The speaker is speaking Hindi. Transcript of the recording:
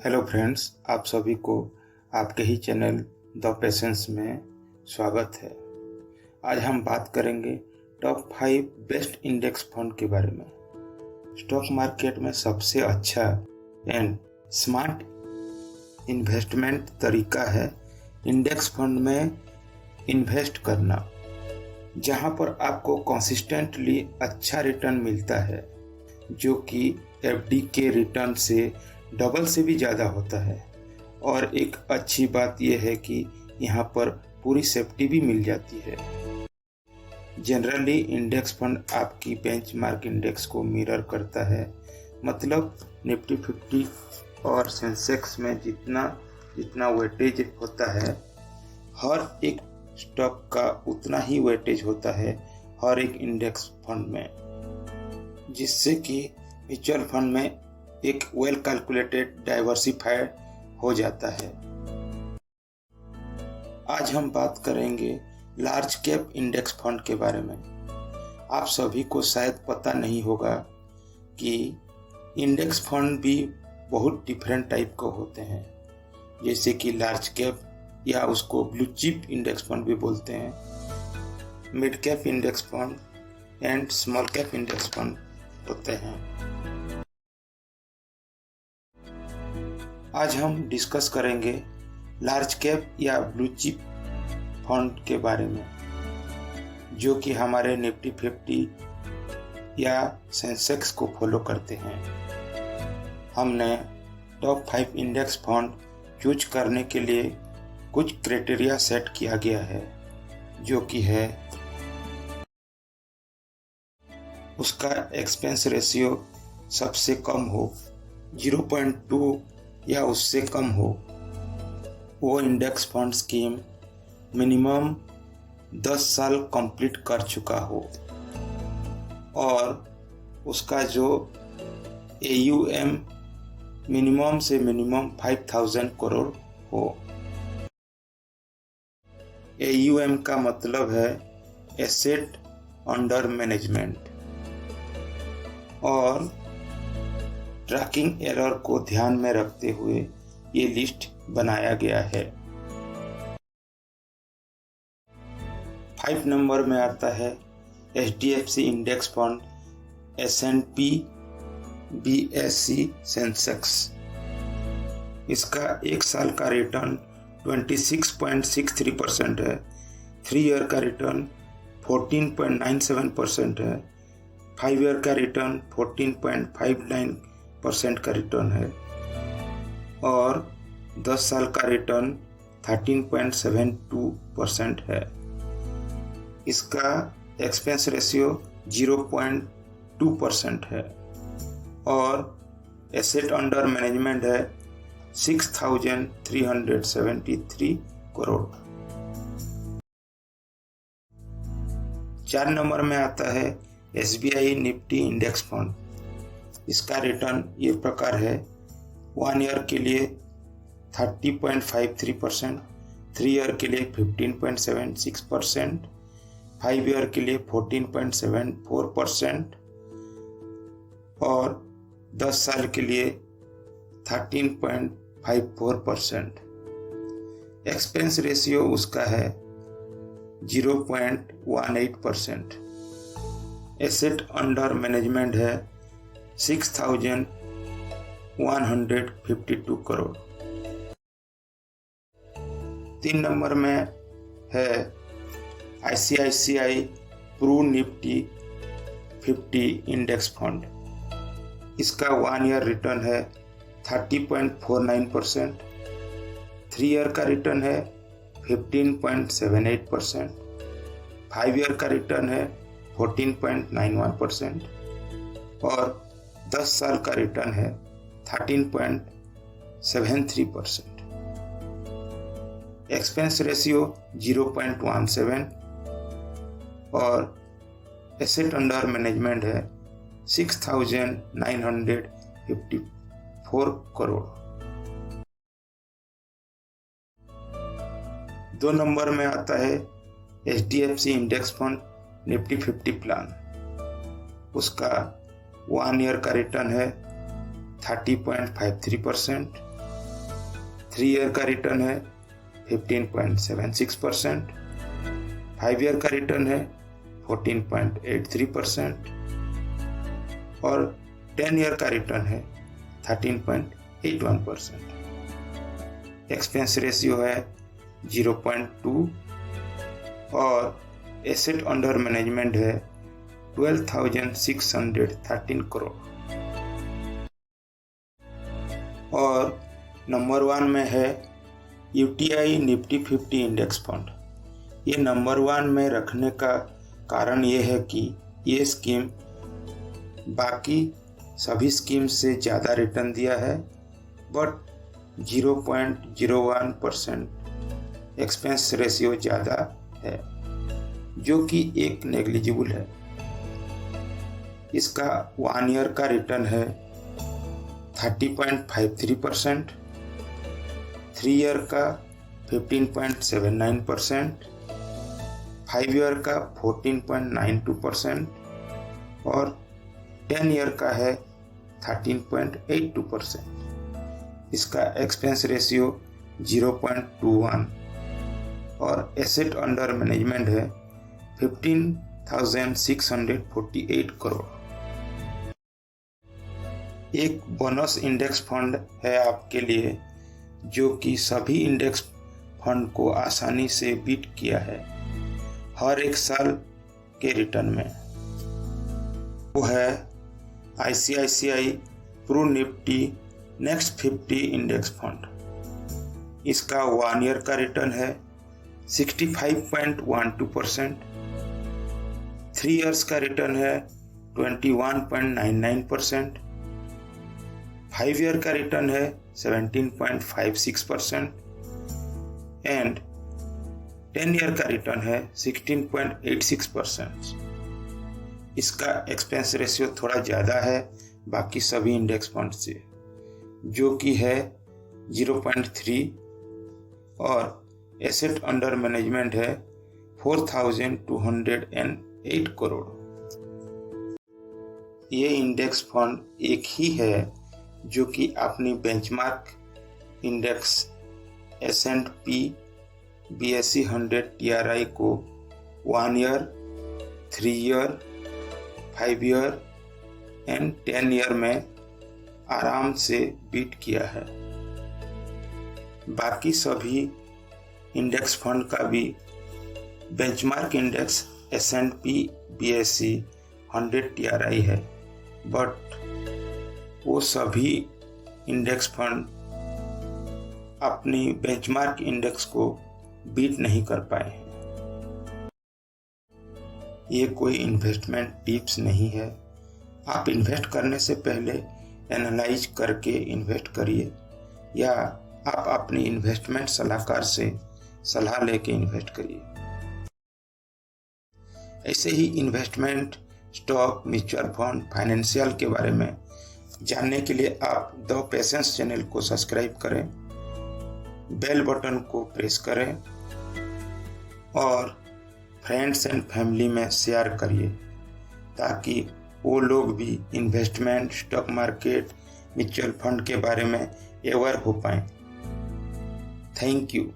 हेलो फ्रेंड्स, आप सभी को आपके ही चैनल द पेशेंस में स्वागत है। आज हम बात करेंगे टॉप 5 बेस्ट इंडेक्स फंड के बारे में। स्टॉक मार्केट में सबसे अच्छा एंड स्मार्ट इन्वेस्टमेंट तरीका है इंडेक्स फंड में इन्वेस्ट करना, जहां पर आपको कंसिस्टेंटली अच्छा रिटर्न मिलता है, जो कि एफडी के रिटर्न से डबल से भी ज़्यादा होता है। और एक अच्छी बात यह है कि यहाँ पर पूरी सेफ्टी भी मिल जाती है। जनरली इंडेक्स फंड आपकी बेंचमार्क इंडेक्स को मिरर करता है, मतलब निफ्टी 50 और सेंसेक्स में जितना वेटेज होता है, हर एक स्टॉक का उतना ही वेटेज होता है हर एक इंडेक्स फंड में, जिससे कि म्यूचुअल फंड में एक वेल कैलकुलेटेड डाइवर्सिफाइड हो जाता है। आज हम बात करेंगे लार्ज कैप इंडेक्स फंड के बारे में। आप सभी को शायद पता नहीं होगा कि इंडेक्स फंड भी बहुत डिफरेंट टाइप के होते हैं, जैसे कि लार्ज कैप या उसको ब्लू चिप इंडेक्स फंड भी बोलते हैं, mid cap index fund and small cap index fund होते हैं। आज हम डिस्कस करेंगे लार्ज कैप या ब्लू चिप फंड के बारे में, जो कि हमारे निफ्टी 50 या सेंसेक्स को फॉलो करते हैं। हमने टॉप 5 इंडेक्स फंड चूज करने के लिए कुछ क्राइटेरिया सेट किया गया है, जो कि है उसका एक्सपेंस रेशियो सबसे कम हो, 0.2 या उससे कम हो, वो इंडेक्स फंड स्कीम मिनिमम 10 साल कंप्लीट कर चुका हो, और उसका जो AUM मिनिमम से मिनिमम 5000 करोड़ हो। AUM का मतलब है एसेट अंडर मैनेजमेंट, और ट्रैकिंग एरर को ध्यान में रखते हुए ये लिस्ट बनाया गया है। 5 नंबर में आता है HDFC index fund S&P BSE Sensex. इसका एक साल का रिटर्न 26.63% है, 3 ईयर का रिटर्न 14.97% है, 5 ईयर का रिटर्न 14.59% का रिटर्न है, और 10 साल का रिटर्न 13.72% है। इसका एक्सपेंस रेशियो 0.2% है, और एसेट अंडर मैनेजमेंट है 6373 करोड़। 4 नंबर में आता है SBI निफ्टी इंडेक्स फंड। इसका रिटर्न ये प्रकार है: 1 ईयर के लिए 30.53%, 3 ईयर के लिए 15.76%, 5 ईयर के लिए 14.74%, और 10 साल के लिए 13.54%। एक्सपेंस रेशियो उसका है 0.18%। एसेट अंडर मैनेजमेंट है 6152 करोड़। 3 नंबर में है ICICI Pru Nifty 50 index fund. इसका 1 ईयर रिटर्न है 30.49%, 3 ईयर का रिटर्न है 15.78%, 5 ईयर का रिटर्न है 14.91%, और 10 साल का रिटर्न है 13.73%। एक्सपेंस रेशियो 0.17, और एसेट अंडर मैनेजमेंट है 6954 करोड़। 2 नंबर में आता है HDFC index fund Nifty 50 plan. उसका 1 ईयर का रिटर्न है 30.53%, 3 ईयर का रिटर्न है 15.76%, 5 ईयर का रिटर्न है 14.83% और 10 ईयर का रिटर्न है 13.81%। एक्सपेंस रेशियो है 0.2 और एसेट अंडर मैनेजमेंट है 12,613 करोड़। और नंबर 1 में है यूटीआई निफ्टी 50 इंडेक्स फंड। ये नंबर 1 में रखने का कारण ये है कि ये स्कीम बाकी सभी स्कीम से ज़्यादा रिटर्न दिया है, बट 0.01% एक्सपेंस रेशियो ज़्यादा है, जो कि एक नेग्लिजिबल है। इसका 1 ईयर का रिटर्न है 30.53%, 3 ईयर का 15.79%, 5 ईयर का 14.92% और 10 ईयर का है 13.82%। इसका एक्सपेंस रेशियो 0.21 और एसेट अंडर मैनेजमेंट है 15,648 करोड़। एक बोनस इंडेक्स फंड है आपके लिए, जो कि सभी इंडेक्स फंड को आसानी से बीट किया है हर एक साल के रिटर्न में। वो है ICICI pro Nifty next 50 index fund. इसका 1 ईयर का रिटर्न है 65.12%, 3 ईयर्स का रिटर्न है 21.99%, 5 ईयर का रिटर्न है 17.56% एंड 10 ईयर का रिटर्न है 16.86%। इसका एक्सपेंस रेशियो थोड़ा ज़्यादा है बाकी सभी इंडेक्स फंड से, जो कि है 0.3 और एसेट अंडर मैनेजमेंट है 4,208 करोड़। ये इंडेक्स फंड एक ही है जो कि अपनी benchmark index S&P BSE 100 TRI को 1 year, 3 year, 5 year and 10 year में आराम से बीट किया है। बाकी सभी इंडेक्स फंड का भी benchmark index S&P BSE 100 TRI है, बट वो सभी इंडेक्स फंड अपनी बेंचमार्क इंडेक्स को बीट नहीं कर पाए हैं। ये कोई इन्वेस्टमेंट टिप्स नहीं है। आप इन्वेस्ट करने से पहले एनालाइज करके इन्वेस्ट करिए, या आप अपनी इन्वेस्टमेंट सलाहकार से सलाह लेके इन्वेस्ट करिए। ऐसे ही investment, stock, mutual fund, financial के बारे में जानने के लिए आप द पेशेंस चैनल को सब्सक्राइब करें, बेल बटन को प्रेस करें और फ्रेंड्स एंड फैमिली में शेयर करिए, ताकि वो लोग भी investment, stock market, mutual fund के बारे में अवेयर हो पाएं। Thank you.